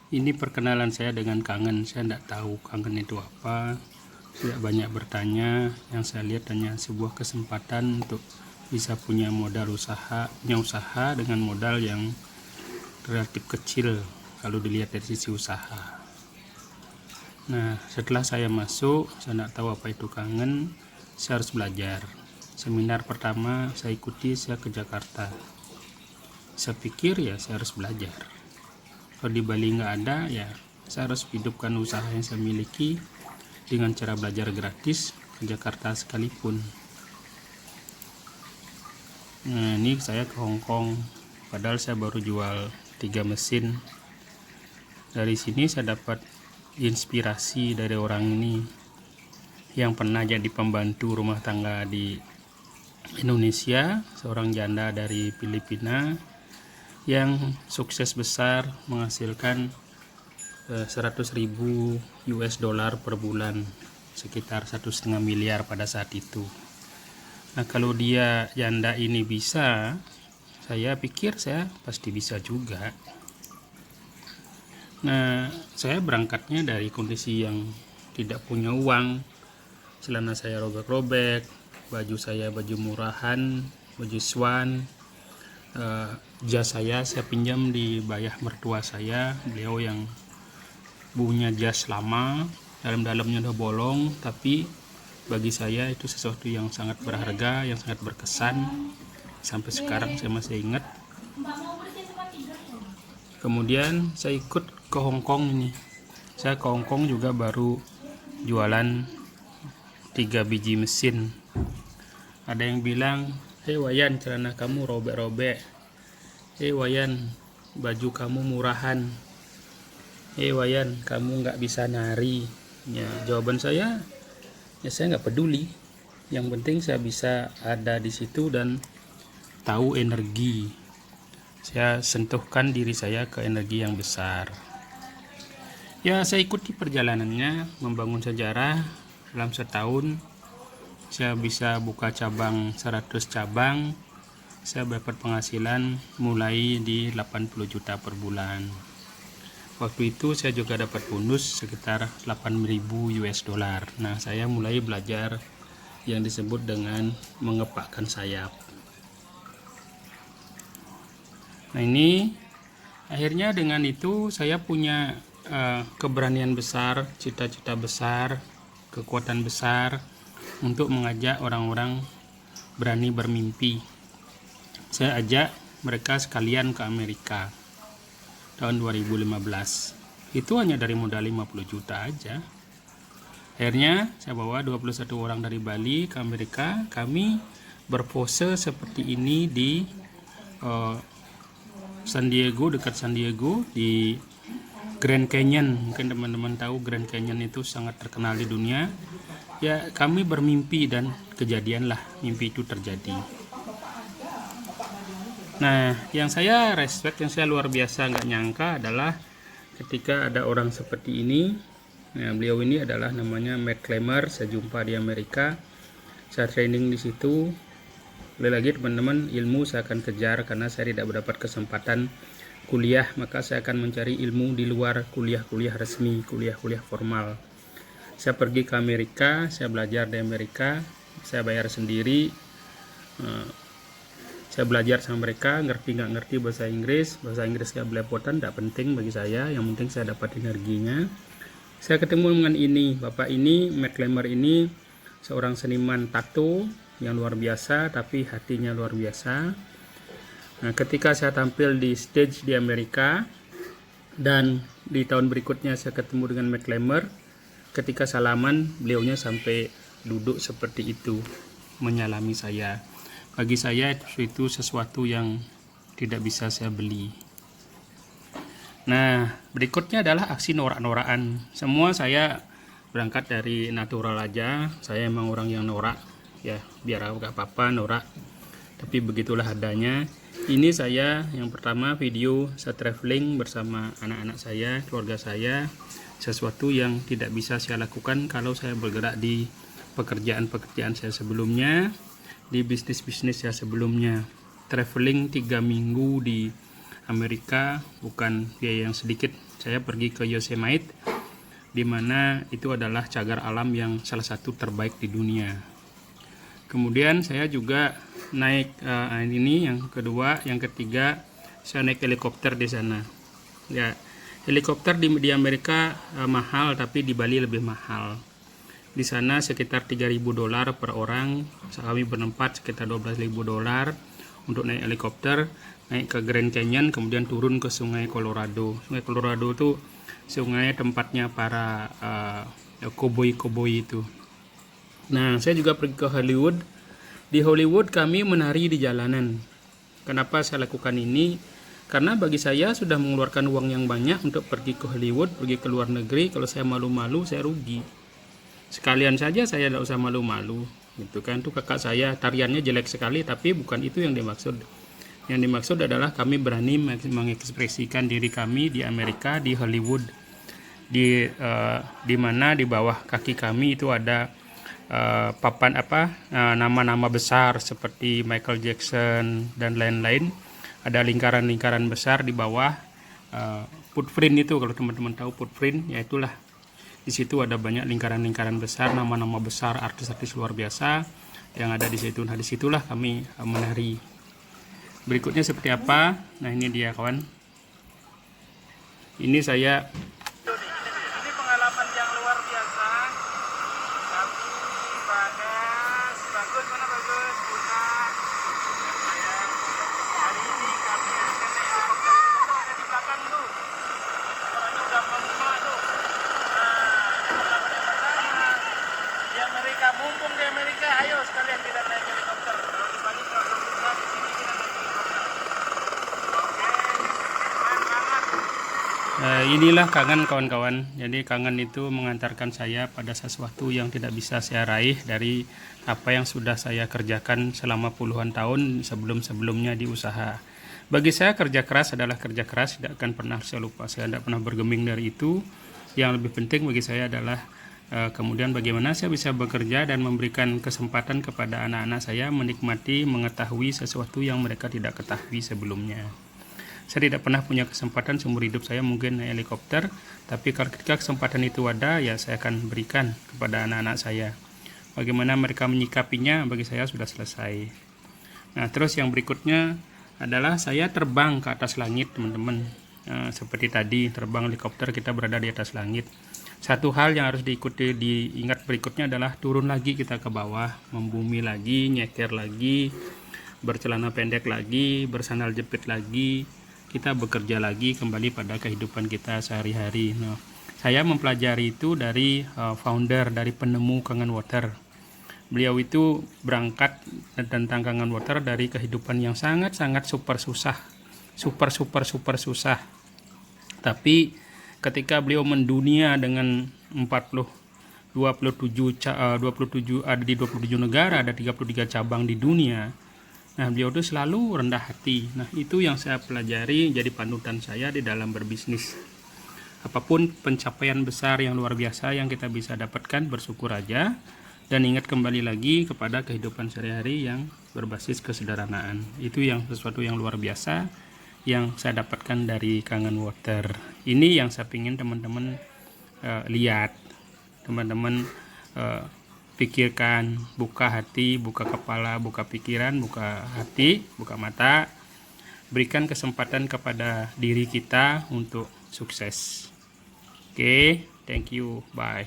Ini perkenalan saya dengan Kangen. Saya tidak tahu Kangen itu apa. Saya banyak bertanya. Yang saya lihat hanya sebuah kesempatan untuk bisa punya modal usaha, dengan modal yang relatif kecil kalau dilihat dari sisi usaha. Nah, setelah saya masuk, saya tidak tahu apa itu Kangen. Saya harus belajar. Seminar pertama saya ikuti, saya ke Jakarta. Saya pikir ya saya harus belajar. Kalau di Bali nggak ada, ya saya harus hidupkan usaha yang saya miliki dengan cara belajar gratis ke Jakarta sekalipun. Nah, ini saya ke Hong Kong, padahal saya baru jual 3 mesin. Dari sini saya dapat inspirasi dari orang ini yang pernah jadi pembantu rumah tangga di Indonesia, seorang janda dari Filipina yang sukses besar menghasilkan 100.000 US dollar per bulan, sekitar 1,5 miliar pada saat itu. Nah, kalau dia janda ini bisa, saya pikir saya pasti bisa juga. Nah, saya berangkatnya dari kondisi yang tidak punya uang. Celana saya robek-robek, baju saya baju murahan, baju swan. Jas saya pinjam di bayah mertua saya, beliau yang punya jas lama, dalam-dalamnya udah bolong, tapi bagi saya itu sesuatu yang sangat berharga, yang sangat berkesan. Sampai sekarang saya masih ingat. Kemudian saya ikut ke Hong Kong ini. Saya ke Hong Kong juga baru jualan 3 biji mesin. Ada yang bilang, "Hei Wayan, celana kamu robek-robek. Hei Wayan, baju kamu murahan. Hei Wayan, kamu nggak bisa nari." Ya, jawaban saya, ya saya nggak peduli. Yang penting saya bisa ada di situ dan tahu energi. Saya sentuhkan diri saya ke energi yang besar. Ya, saya ikuti perjalanannya, membangun sejarah. Dalam setahun saya bisa buka cabang 100 cabang. Saya dapat penghasilan mulai di 80 juta per bulan. Waktu itu saya juga dapat bonus sekitar 8.000 US dollar. Nah, saya mulai belajar yang disebut dengan mengepakkan sayap. Nah, ini akhirnya dengan itu saya punya keberanian besar, cita-cita besar, kekuatan besar untuk mengajak orang-orang berani bermimpi. Saya ajak mereka sekalian ke Amerika tahun 2015. Itu hanya dari modal 50 juta aja. Akhirnya saya bawa 21 orang dari Bali ke Amerika. Kami berpose seperti ini di San Diego, dekat San Diego, di Grand Canyon. Mungkin teman-teman tahu Grand Canyon itu sangat terkenal di dunia. Ya, kami bermimpi dan kejadianlah mimpi itu terjadi. Nah, yang saya respect, yang saya luar biasa nggak nyangka adalah ketika ada orang seperti ini. Nah, beliau ini adalah namanya Matt Clemmer. Saya jumpa di Amerika, saya training di situ. Lagi teman-teman, ilmu saya akan kejar karena saya tidak mendapat kesempatan kuliah, maka saya akan mencari ilmu di luar kuliah-kuliah resmi, kuliah-kuliah formal. Saya pergi ke Amerika, saya belajar di Amerika, saya bayar sendiri. Saya belajar sama mereka, ngerti nggak ngerti bahasa Inggris kayak belepotan, tidak penting bagi saya, yang penting saya dapat energinya. Saya ketemu dengan ini, bapak ini, Matt Clemmer ini, seorang seniman tato yang luar biasa, tapi hatinya luar biasa. Nah, ketika saya tampil di stage di Amerika, dan di tahun berikutnya saya ketemu dengan Matt Clemmer, ketika salaman, beliaunya sampai duduk seperti itu, menyalami saya. Bagi saya itu sesuatu yang tidak bisa saya beli. Nah, berikutnya adalah aksi norak-norakan. Semua saya berangkat dari natural aja. Saya emang orang yang norak, ya biar gak apa-apa norak. Tapi begitulah adanya. Ini saya yang pertama video saya traveling bersama anak-anak saya, keluarga saya. Sesuatu yang tidak bisa saya lakukan kalau saya bergerak di pekerjaan-pekerjaan saya sebelumnya, di bisnis-bisnis saya sebelumnya. Traveling 3 minggu di Amerika bukan biaya yang sedikit. Saya pergi ke Yosemite, di mana itu adalah cagar alam yang salah satu terbaik di dunia. Kemudian saya juga naik ini yang kedua, yang ketiga saya naik helikopter di sana. Ya, helikopter di Amerika mahal, tapi di Bali lebih mahal. Di sana sekitar $3.000 per orang. Kami berempat sekitar $12.000 untuk naik helikopter, naik ke Grand Canyon, kemudian turun ke Sungai Colorado. Sungai Colorado itu sungai tempatnya para koboi-koboi itu. Nah, saya juga pergi ke Hollywood. Di Hollywood kami menari di jalanan. Kenapa saya lakukan ini? Karena bagi saya sudah mengeluarkan uang yang banyak untuk pergi ke Hollywood, pergi ke luar negeri. Kalau saya malu-malu, saya rugi. Sekalian saja saya tidak usah malu-malu, gitu kan. Tuh kakak saya tariannya jelek sekali, tapi bukan itu yang dimaksud. Yang dimaksud adalah kami berani mengekspresikan diri kami di Amerika, di Hollywood, di mana di bawah kaki kami itu ada papan nama-nama besar seperti Michael Jackson dan lain-lain. Ada lingkaran-lingkaran besar di bawah footprint itu, kalau teman-teman tahu footprint, ya itulah. Di situ ada banyak lingkaran-lingkaran besar, nama-nama besar, artis-artis luar biasa yang ada di situ. Nah, disitulah kami menari. Berikutnya seperti apa? Nah, ini dia kawan. Ini saya. Ini pengalaman yang luar biasa. Kami bagus, mana bagus, buka. Hari ini kami akan naik helikopter. Itu ada di belakang tuh. Orangnya udah mengumpul tuh. Di Amerika, mumpung di Amerika, ayo sekalian kita naik helikopter. Kalau di Bali kalau bisa, di sini kita naik helikopter. Oke, keren banget. Inilah kangen kawan-kawan. Jadi kangen itu mengantarkan saya pada sesuatu yang tidak bisa saya raih dari apa yang sudah saya kerjakan selama puluhan tahun sebelum-sebelumnya di usaha. Bagi saya kerja keras adalah kerja keras, tidak akan pernah saya lupa. Saya tidak pernah bergeming dari itu. Yang lebih penting bagi saya adalah kemudian bagaimana saya bisa bekerja dan memberikan kesempatan kepada anak-anak saya menikmati, mengetahui sesuatu yang mereka tidak ketahui sebelumnya. Saya tidak pernah punya kesempatan seumur hidup saya mungkin naik helikopter, tapi ketika kesempatan itu ada, ya saya akan berikan kepada anak-anak saya. Bagaimana mereka menyikapinya, bagi saya sudah selesai. Nah, terus yang berikutnya adalah saya terbang ke atas langit, teman-teman. Seperti tadi, terbang helikopter, kita berada di atas langit. Satu hal yang harus diingat berikutnya adalah turun lagi kita ke bawah, membumi lagi, nyeker lagi, bercelana pendek lagi, bersandal jepit lagi, kita bekerja lagi kembali pada kehidupan kita sehari-hari. Nah, saya mempelajari itu dari founder, dari penemu Kangen Water. Beliau itu berangkat tentang Kangen Water dari kehidupan yang sangat-sangat super susah. Tapi ketika beliau mendunia dengan 27 ada di 27 negara, ada 33 cabang di dunia. Nah, beliau itu selalu rendah hati. Nah, itu yang saya pelajari jadi panutan saya di dalam berbisnis. Apapun pencapaian besar yang luar biasa yang kita bisa dapatkan, bersyukur aja. Dan ingat kembali lagi kepada kehidupan sehari-hari yang berbasis kesederhanaan. Itu yang sesuatu yang luar biasa yang saya dapatkan dari Kangen Water. Ini yang saya ingin teman-teman lihat, teman-teman pikirkan, buka hati, buka kepala, buka pikiran, buka hati, buka mata, berikan kesempatan kepada diri kita untuk sukses. Oke, thank you, bye.